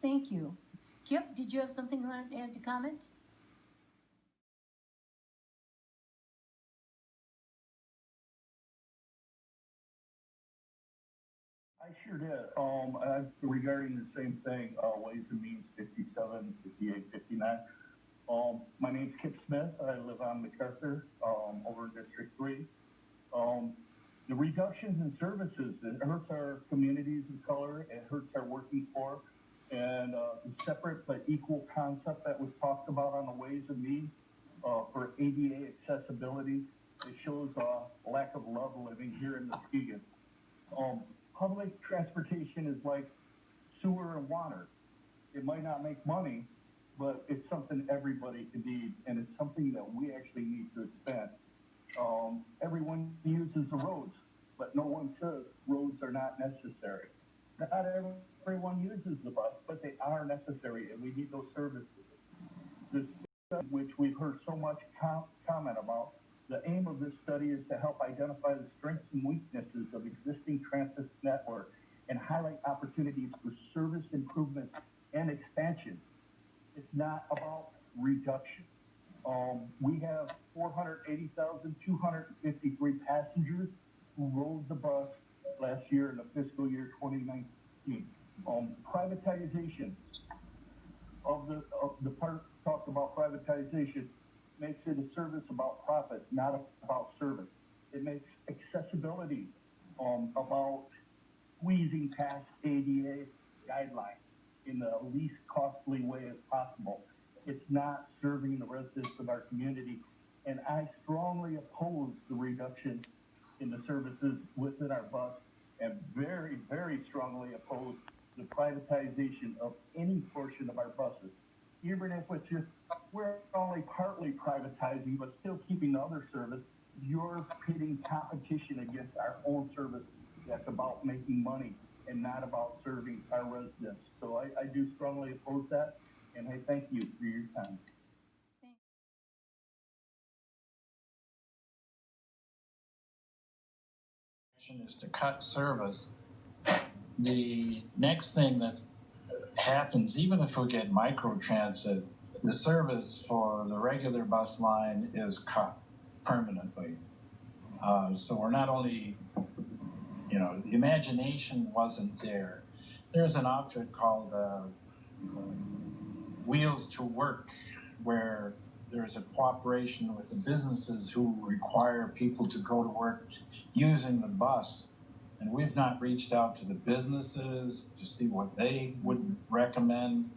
Thank you. Kip, did you have something you wanted to add to comment? I sure did. Regarding the same thing, Ways and Means 57, 58, 59. My name's Kip Smith. I live on MacArthur, over in District 3. The reductions in services, it hurts our communities of color, it hurts our working poor, and the separate but equal concept that was talked about on the Ways and Means for ADA accessibility, it shows a lack of love living here in Muskegon. Public transportation is like sewer and water. It might not make money, but it's something everybody can need, and it's something that we actually need to expand. Everyone uses the roads, but no one says roads are not necessary. Not everyone uses the bus, but they are necessary, and we need those services. This, which we've heard so much comment about, the aim of this study is to help identify the strengths and weaknesses of existing transit network and highlight opportunities for service improvement and expansion. It's not about reduction. We have 480,253 passengers who rode the bus last year in the fiscal year 2019. Privatization of the part talked about privatization makes it a service about profit, not about service. It makes accessibility about squeezing past ADA guidelines in the least costly way as possible. It's not serving the residents of our community. And I strongly oppose the reduction in the services within our bus, and very, very strongly oppose the privatization of any portion of our buses. Even if it's just, we're only partly privatizing, but still keeping the other service, you're pitting competition against our own service that's about making money and not about serving our residents. So I do strongly oppose that, and I thank you for your time. Is to cut service. The next thing that happens, even if we get microtransit, the service for the regular bus line is cut permanently. So we're not only, the imagination wasn't there. There's an outfit called Wheels to Work, where there's a cooperation with the businesses who require people to go to work using the bus. And we've not reached out to the businesses to see what they would recommend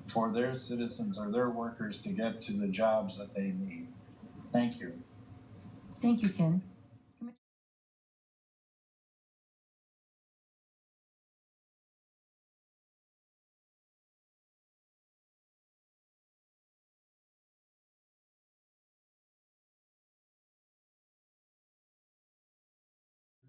for their citizens or their workers to get to the jobs that they need. Thank you. Thank you, Ken.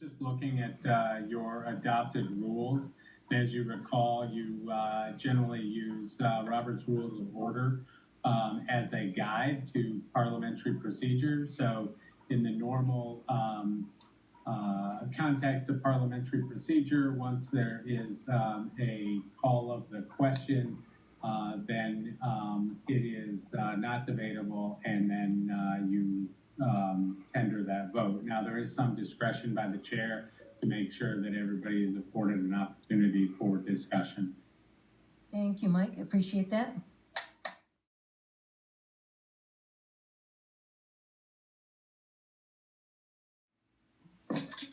Just looking at your adopted rules. As you recall, you generally use Robert's Rules of Order as a guide to parliamentary procedure. So in the normal context of parliamentary procedure, once there is a call of the question, then it is not debatable, and then you tender that vote. Now, there is some discretion by the chair to make sure that everybody is afforded an opportunity for discussion. Thank you, Mike. Appreciate that.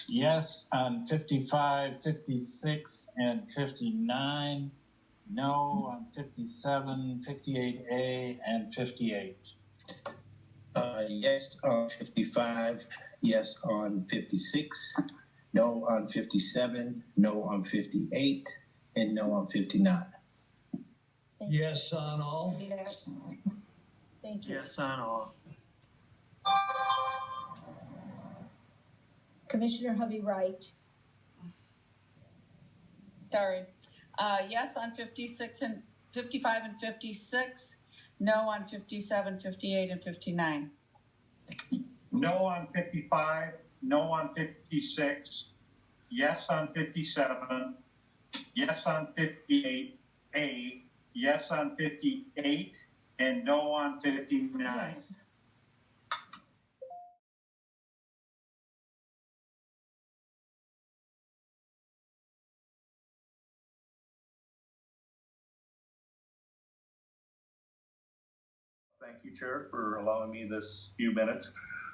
Yes on 55, 56, and 59. No on 57, 58A, and 58. Yes on 55, yes on 56, no on 57, no on 58, and no on 59. Yes on all. Yes. Thank you. Yes on all. Commissioner Hovey-Wright. Sorry. Yes on 56 and 55 and 56. No on 57, 58, and 59. No on 55, no on 56, yes on 57, yes on 58A, yes on 58, and no on 59. Yes. Thank you, Chair, for allowing me this few minutes.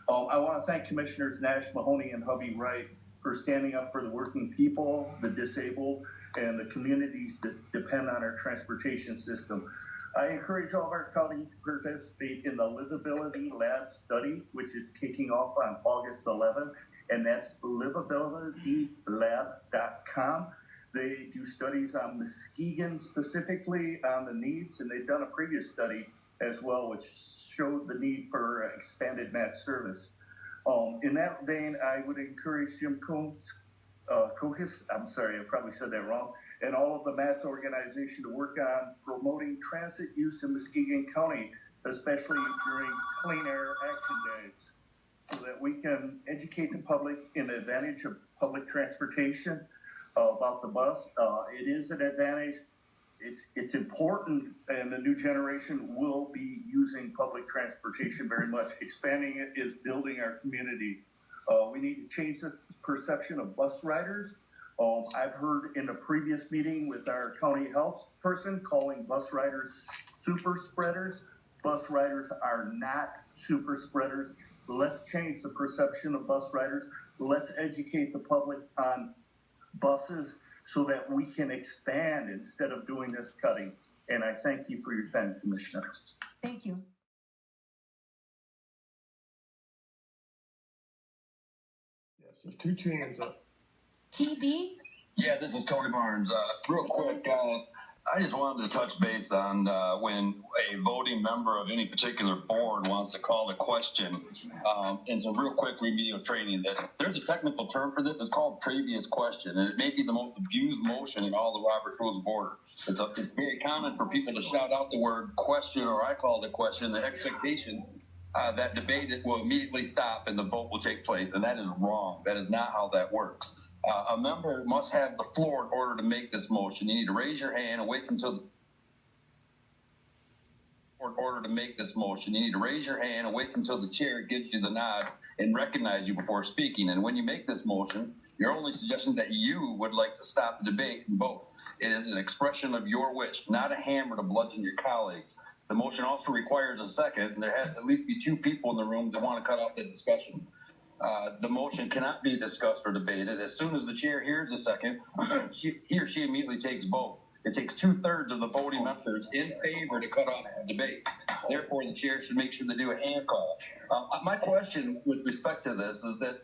I want to thank Commissioners Nash, Mahoney, and Hubby Wright for standing up for the working people, the disabled, and the communities that depend on our transportation system. I encourage all of our county to participate in the Livability Lab study, which is kicking off on August 11th, and that's livabilitylab.com. They do studies on Muskegon specifically on the needs, and they've done a previous study as well, which showed the need for expanded MAT service. In that vein, I would encourage Jim Kokis, I'm sorry, I probably said that wrong, and all of the MATS organization to work on promoting transit use in Muskegon County, especially during Clean Air Action Days, so that we can educate the public in the advantage of public transportation about the bus. It is an advantage. It's important, and the new generation will be using public transportation very much. Expanding it is building our community. We need to change the perception of bus riders. I've heard in a previous meeting with our county health person calling bus riders super spreaders. Bus riders are not super spreaders. Let's change the perception of bus riders. Let's educate the public on buses so that we can expand instead of doing this cutting. And I thank you for your time, Commissioner. Thank you. Yes, there's two hands up. TB? Yeah, this is Tony Barnes. Real quick, I just wanted to touch base on when a voting member of any particular board wants to call a question. And some real quick remedial training. That there's a technical term for this. It's called previous question, and it may be the most abused motion in all the Robert's Rules of Order. It's very common for people to shout out the word question, or I call it a question, the expectation that debate will immediately stop and the vote will take place, and that is wrong. That is not how that works. A member must have the floor in order to make this motion. You need to raise your hand and wait until in order to make this motion. You need to raise your hand and wait until the chair gives you the nod and recognize you before speaking. And when you make this motion, you're only suggesting that you would like to stop the debate and vote. It is an expression of your wish, not a hammer to bludgeon your colleagues. The motion also requires a second, and there has to at least be two people in the room that want to cut off the discussion. The motion cannot be discussed or debated. As soon as the chair hears a second, he or she immediately takes vote. It takes 2/3 of the voting members in favor to cut off the debate. Therefore, the chair should make sure to do a hand call. My question with respect to this is that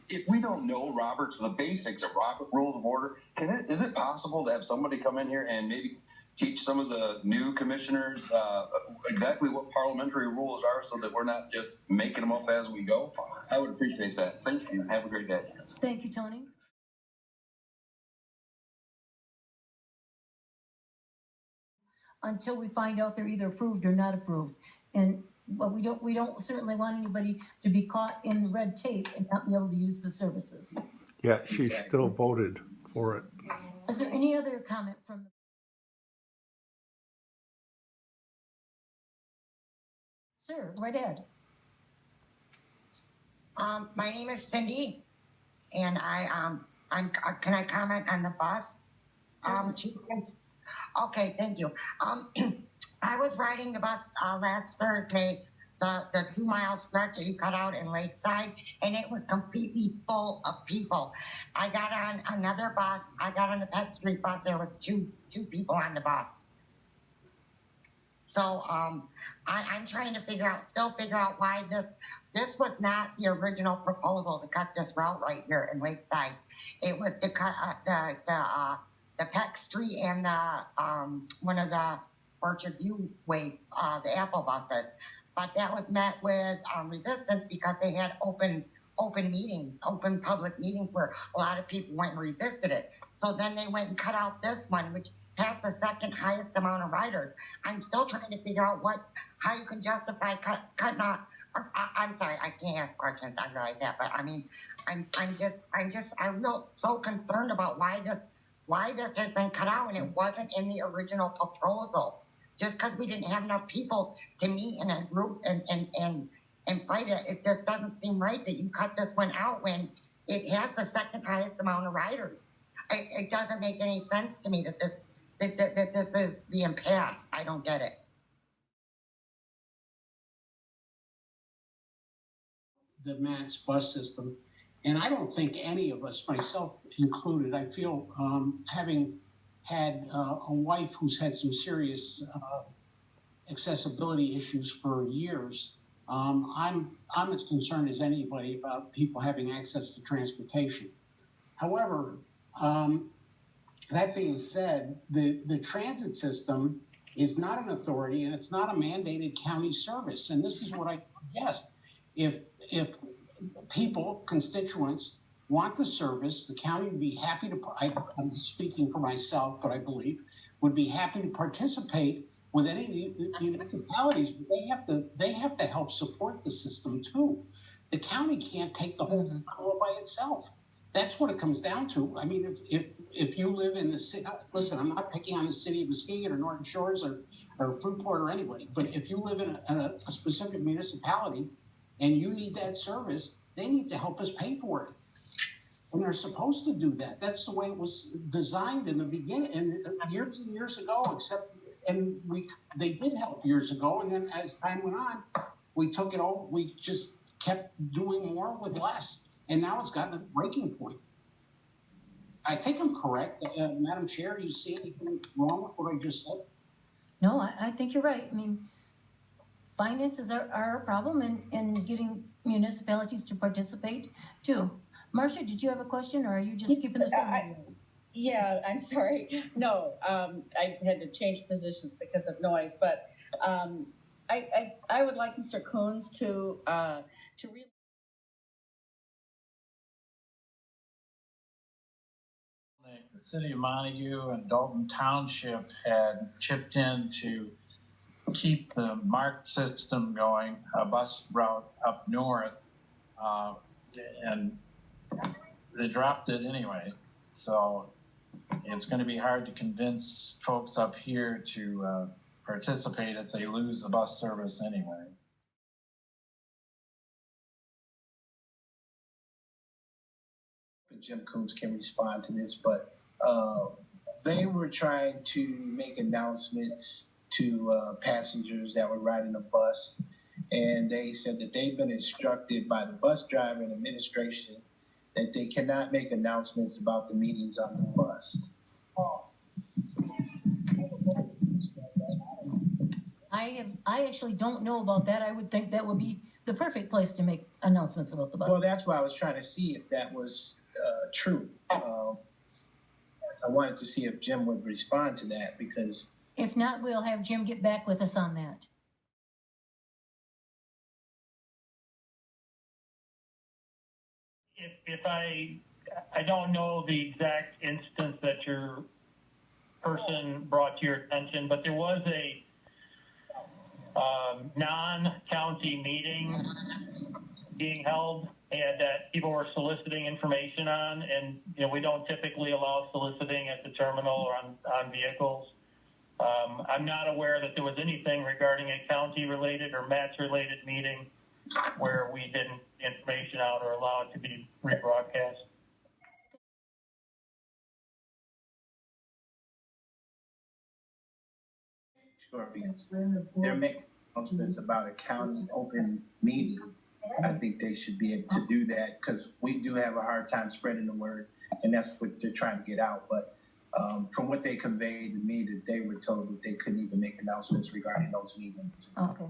if we don't know the basics of Robert Rules of Order, is it possible to have somebody come in here and maybe teach some of the new commissioners exactly what parliamentary rules are so that we're not just making them up as we go? I would appreciate that. Thank you. Have a great day. Thank you, Tony. Until we find out they're either approved or not approved. And but we don't certainly want anybody to be caught in red tape and not be able to use the services. Yeah, she still voted for it. Is there any other comment from the Sir, right ahead. My name is Cindy, and can I comment on the bus? Okay, thank you. I was riding the bus last Thursday, the 2 mile stretch that you cut out in Lakeside, and it was completely full of people. I got on another bus. I got on the Pet Street bus. There was two people on the bus. So I'm trying to figure out why this was not the original proposal to cut this route right here in Lakeside. It was to cut the Peck Street and the one of the Orchard View way, the Apple buses. But that was met with resistance because they had open meetings, open public meetings where a lot of people went and resisted it. So then they went and cut out this one, which has the second highest amount of riders. I'm still trying to figure out how you can justify cutting off. I'm sorry, I can't ask questions. I realize that, but I mean, I'm real so concerned about why why this has been cut out and it wasn't in the original proposal. Just because we didn't have enough people to meet in a group and fight it, it just doesn't seem right that you cut this one out when it has the second highest amount of riders. It doesn't make any sense to me that this is being passed. I don't get it. The MATS bus system. And I don't think any of us, myself included, I feel having had a wife who's had some serious accessibility issues for years, I'm as concerned as anybody about people having access to transportation. However, that being said, the transit system is not an authority and it's not a mandated county service. And this is what I suggest. If people, constituents, want the service, the county would be happy to, I'm speaking for myself, but I believe, would be happy to participate with any of the municipalities, but they have to help support the system too. The county can't take the whole thing all by itself. That's what it comes down to. I mean, if you live in the city, listen, I'm not picking on the city of Muskegon or Norton Shores or Fruitport or anybody, but if you live in a specific municipality and you need that service, they need to help us pay for it. And they're supposed to do that. That's the way it was designed in the beginning, and years ago, they did help years ago, and then as time went on, we took it all, we just kept doing more with less, and now it's gotten a breaking point. I think I'm correct. Madam Chair, do you see anything wrong with what I just said? No, I think you're right. I mean, finances are a problem in getting municipalities to participate too. Marcia, did you have a question, or are you just keeping this in? Yeah, I'm sorry. No, I had to change positions because of noise, but I would like Mr. Coons to read. The city of Montague and Dalton Township had chipped in to keep the MARC system going, a bus route up north, and they dropped it anyway. So it's going to be hard to convince folks up here to participate if they lose the bus service anyway. Jim Coombs can respond to this, but they were trying to make announcements to passengers that were riding the bus, and they said that they've been instructed by the bus driver and administration that they cannot make announcements about the meetings on the bus. I actually don't know about that. I would think that would be the perfect place to make announcements about the bus. Well, that's why I was trying to see if that was true. I wanted to see if Jim would respond to that, because if not, we'll have Jim get back with us on that. If I don't know the exact instance that your person brought to your attention, but there was a non-county meeting being held and that people were soliciting information on, and we don't typically allow soliciting at the terminal or on vehicles. I'm not aware that there was anything regarding a county-related or match-related meeting where we didn't get information out or allow it to be rebroadcast. Sure, because they're making announcements about a county open meeting. I think they should be able to do that, because we do have a hard time spreading the word, and that's what they're trying to get out. But from what they conveyed to me, that they were told that they couldn't even make announcements regarding those meetings. Okay.